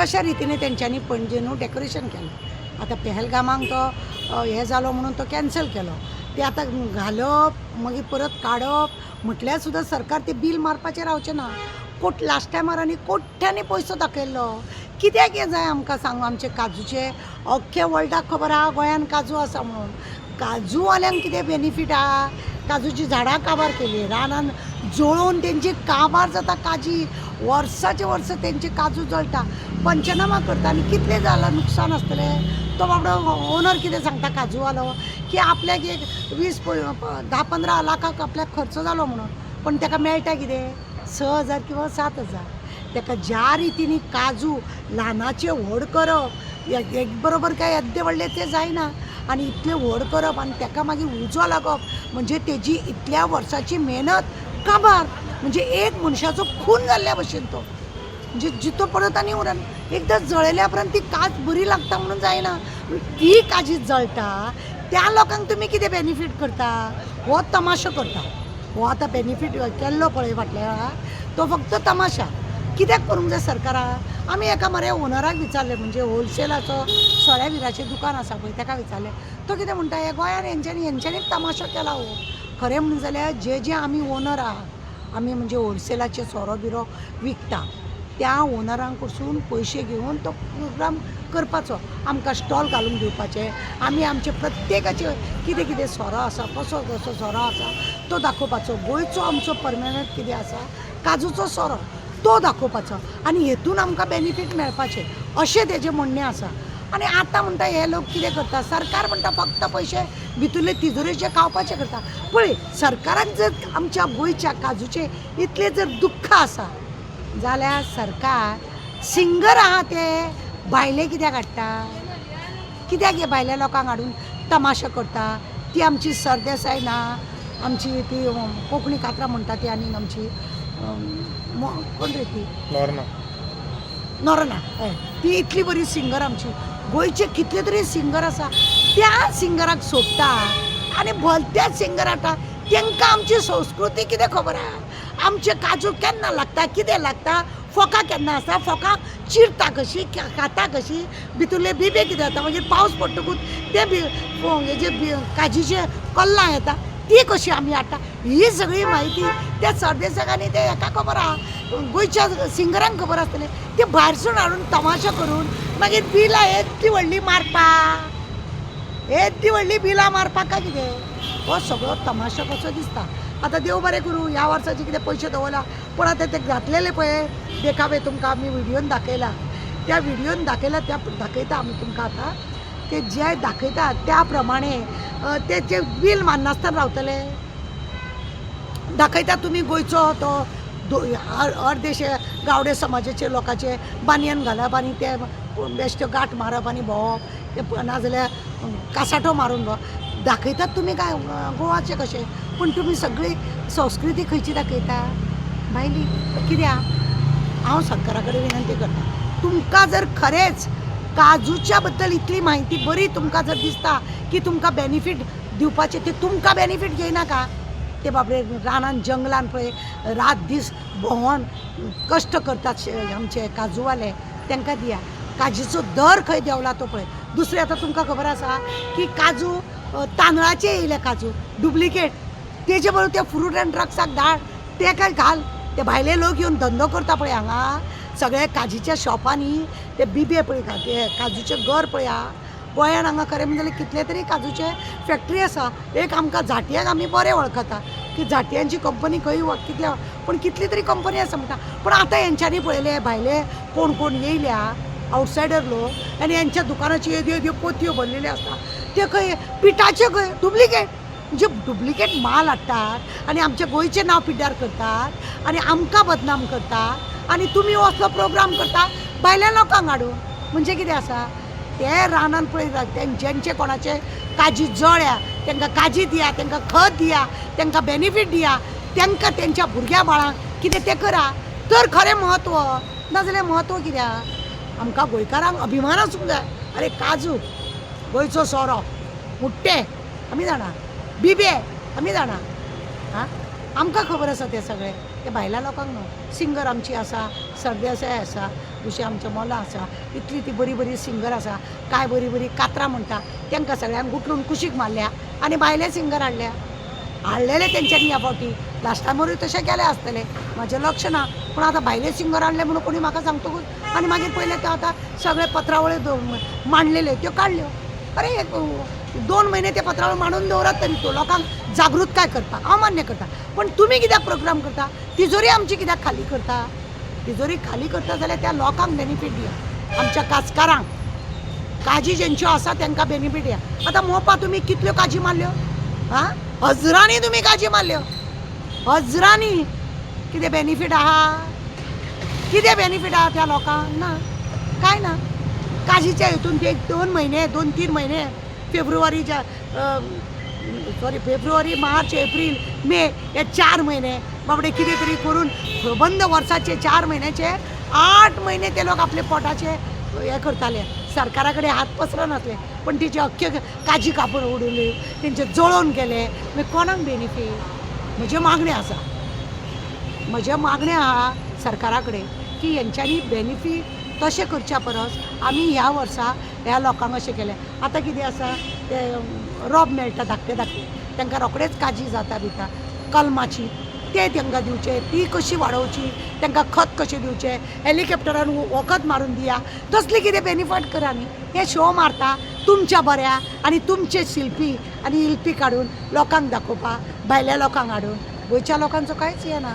कशा रितीने तेंच्यांनी पणजेनू डेकोरेशन केलें. आतां पहलगामाक तो हें जालो म्हणून तो कॅन्सल केलो. ते आतां घालप मागीर परत काडप म्हटल्यार सुद्दां सरकार ते बील मारपाचें रावचें ना. लास्ट टायमार आनी कोट्यांनी पयसो दाखयल्लो. कित्याक हें जाय आमकां सांग. आमचे काजूचे अख्ख्या वर्ल्डाक खबर आहा गोंयान काजू आसा म्हणून. काजू वाल्यांक कितें बेनिफीट आहा. काजूची झाडां काबार केली, रानान जळोवन तेंची काबार जाता काजी. वर्साचे वर्स तेंचे काजू जळटा. पंचनामा करता आनी कितलें जालां नुकसान आसतलें. तो बाबडो ओनर कितें सांगता काजूवालो की आपल्याक एक 10-15 लाखाक आपल्याक खर्च जालो म्हणून. पण ताका मेळटा कितें 6,000 किंवा 7,000. ताका ज्या रितीनी काजू ल्हानाचे व्हड करप एक बरोबर काय येद्दे व्हडले ते जायना. आनी इतलें व्हड करप आनी ताका मागीर उजो लागप म्हणजे तेजी इतल्या वर्साची मेहनत काबार. म्हणजे एक मनशाचो खून जाल्ल्या भशेन तो. म्हणजे जितो परत आनी उरना. एकदां जळयल्या उपरांत ती काज बरी लागता म्हणून जायना. ती काजी जळटा त्या लोकांक तुमी कितें बेनिफीट करता. हो तमाशो करता. हो आतां बेनिफीट केल्लो पळय फाटल्या तो फक्त तमाशा. कित्याक करूंक जाय सरकारान. आमी एका मरे ओनराक विचारलें म्हणजे होलसेलाचो सोऱ्या विराचें दुकान आसा पळय ताका विचारलें. तो कितें म्हणटा हे गोंयान हेंच्यांनीच तमाशो केला हो. खरें म्हणून जाल्यार जे आमी ओनर आहा आमी म्हणजे होलसेलाचे सोरो बिरो विकता त्या ओनरांक कडसून पयशे घेवन तो प्रोग्राम करपाचो. आमकां स्टॉल घालून दिवपाचे. आमी आमचे प्रत्येकाचे कितें कितें सोरो आसा कसो कसो सोरो आसा तो दाखोवपाचो. गोंयचो आमचो परमनंट कितें आसा काजूचो सोरो तो दाखोवपाचो आनी हेतून आमकां बेनिफीट मेळपाचें अशें तेजें म्हणणें आसा. आनी आतां म्हणटा हे लोक कितें करता सरकार म्हणटा फक्त पयशे भितरले तिजोरेचे खावपाचें करता. पळय सरकाराक जर आमच्या गोंयच्या काजूचे इतलें जर दुख्ख आसा जाल्यार सरकार सिंगर आहा ते भायले कित्याक हाडटा. कित्याक हे भायल्या लोकांक हाडून तमाशा करता. ती आमची सरदेसाय ना आमची ती कोंकणी कातरां म्हणटा ती आनीक आमची कोण रे ती नोरना हय ती इतली बरी सिंगर आमची. गोंयचे कितले तरी सिंगर आसा त्या सिंगराक सोडटा आनी भलत्याच सिंगर हाडटा. तांकां आमची संस्कृती कितें खबर आहा. आमचे काजू केन्ना लागता कितें लागता फोकां केन्ना आसता फोकां चिरता कशी खाता कशी भितरले बिबे कितें जाता मागीर पावस पडटकूच ते हेजे काजीचे कल्लां येता ती कशी आमी हाडटा. ही सगळी म्हायती त्या सरदेसाक आनी ते हेका खबर आहा. गोंयच्या सिंगरांक खबर आसतलें. ते भायरसून हाडून तमाशा करून मागीर बिलां येदी व्हडली मारपाक येदी व्हडली बिलां मारपाक काय कितें. हो सगळो तमाशा कसो दिसता. आतां देव बरें करूं ह्या वर्साचे कितें पयशे दवरला पूण आतां ते घातलेले पळय देखावे तुमकां आमी व्हिडियोन दाखयला. त्या व्हिडियोन दाखयला त्या दाखयता आमी तुमकां आतां ते जे दाखयता त्या प्रमाणे तेचे बील मारनासतना रावतले. दाखयता तुमी गोंयचो तो अर्देशे गावडे समाजाचे लोकांचे बानयन घालप आनी ते बेश्टे गाठ मारप आनी भोंवप ते नाजाल्यार कासाटो मारून भोंवप दाखयतात तुमी काय गोवाचे कशें. पूण तुमी सगळी संस्कृती खंयची दाखयता भायली कित्याक. हांव सरकारा कडेन विनंती करता तुमकां जर खरेंच काजूच्या बद्दल इतली म्हायती बरी तुमकां जर दिसता की तुमकां बेनिफीट दिवपाचें ते तुमकां बेनिफीट घेयनाका. ते बाबडे रानान जंगलान पळय रात दीस भोंवून कश्ट करतात आमचे काजूवाले तांकां दिया. काजीचो दर खंय देंवला तो पळय. दुसरें आतां तुमकां खबर आसा की काजू तांदळाचे येयले काजू डुप्लिकेट तेजे बरोबर ते फ्रूट एंड ड्रग्साक धाड ते काय घाल. ते भायले लोक येवन धंदो करता पळय हांगा सगळे काजीच्या शॉपांनी ते बिबे पळय ते काजूचे घर पळय आहा. गोंयान हांगा खरें म्हणजे कितले तरी काजूचे फॅक्टरी आसा. एक आमकां झांटयांक आमी बरें वळखता की झांटयांची कंपनी खंय कितले पूण कितली तरी कंपनी आसा म्हणटा. पूण आतां हेंच्यांनी पळयले भायले कोण कोण येयल्या आवटसायडर लोक आनी हेंच्या दुकानाची येद्यो येद्यो पोतयो भरलेल्यो आसता ते खंय पिठाचे खंय डुप्लिकेट म्हणजे डुप्लिकेट माल हाडटात आनी आमचे गोंयचें नांव पिड्ड्यार करतात आनी आमकां बदनाम करतात आनी तुमी असलो प्रोग्राम करता भायल्या लोकांक हाडून. म्हणजे कितें आसा ते रानान पळय जेंचे कोणाचे काजी जळ्या तांकां काजी दिया तांकां खत दिया तांकां बेनिफीट दिया तांकां तेंच्या भुरग्या बाळांक कितें तें करा तर खरें म्हत्व. नाजाल्यार म्हत्व कित्याक आमकां गोंयकारांक अभिमान आसूंक जाय. अरे काजू गोंयचो सोरो मुट्टे आमी जाणा बिबे आमी जाणा आमकां खबर आसा ते सगळे. ते भायल्या लोकांक न्हू सिंगर आमची आसा सरदेसाय आसा दुसरी आमच्या मोला आसा इतली ती बरी बरी सिंगर आसा काय बरी बरी कातरां म्हणटा तांकां सगळ्यांक गुटलून कुशीक मारल्या आनी भायले सिंगर हाडलेले तेंच्यांनी ह्या फावटी लास्ट टायमरूय तशें केलें आसतलें म्हाजें लक्ष ना पूण आतां भायले सिंगर हाडले म्हणून कोणी म्हाका सांगतकूच आनी मागीर पयले ते आतां सगळे पत्रावळ्यो मांडलेल्यो त्यो काडल्यो अरे 2 म्हयने ते पत्रावळ्यो मांडून दवरात तरी तो लोकांक जागृताय करपाक हांव मान्य करता पण तुमी कित्याक प्रोग्राम करता तिजोरी आमची कित्याक खाली करता तिजोरी खाली करता जाल्यार त्या लोकांक बेनिफीट दिया आमच्या काजकारांक काजी जेंच्यो आसा तांकां बेनिफीट दिया आतां मोपा तुमी कितल्यो काजी मारल्यो हां हजरांनी तुमी काजी मारल्यो हजरांनी कितें बेनिफीट आहा कितें बेनिफीट आहा त्या लोकांक ना काय ना काजीच्या हितून ते 2 महिने 2-3 महिने फेब्रुवारी मार्च एप्रील मे हे 4 महिने बाबडे कितें तरी करून बंद वर्साचे 4 महिन्याचे 8 महिने ते लोक आपले पोटाचे हे करताले सरकारा कडेन हात पसरनासले पण तिचे अख्खे काजी कापून उडयल्यो तेंचे जळोवन गेले मागीर कोणाक बेनिफीट म्हजे मागणें आहा सरकारा कडेन की हेंच्यांनी बेनिफीट तशें करच्या परस आमी ह्या वर्सा ह्या लोकांक अशें केलें आतां कितें आसा ते रोब मेळटा धाकटे तांकां रोखडेच काजी जाता बिता कलमाची ते तांकां दिवचे ती कशी वाडोवची तांकां खत कशें दिवचें हेलिकॉप्टरान वखद मारून दिया तसली कितें बेनिफीट करा न्ही हे शो मारता तुमच्या बऱ्या आनी तुमचे शिल्पी आनी इल्पी काडून लोकांक दाखोवपा भायल्या लोकांक हाडून गोंयच्या लोकांचो कांयच हे ना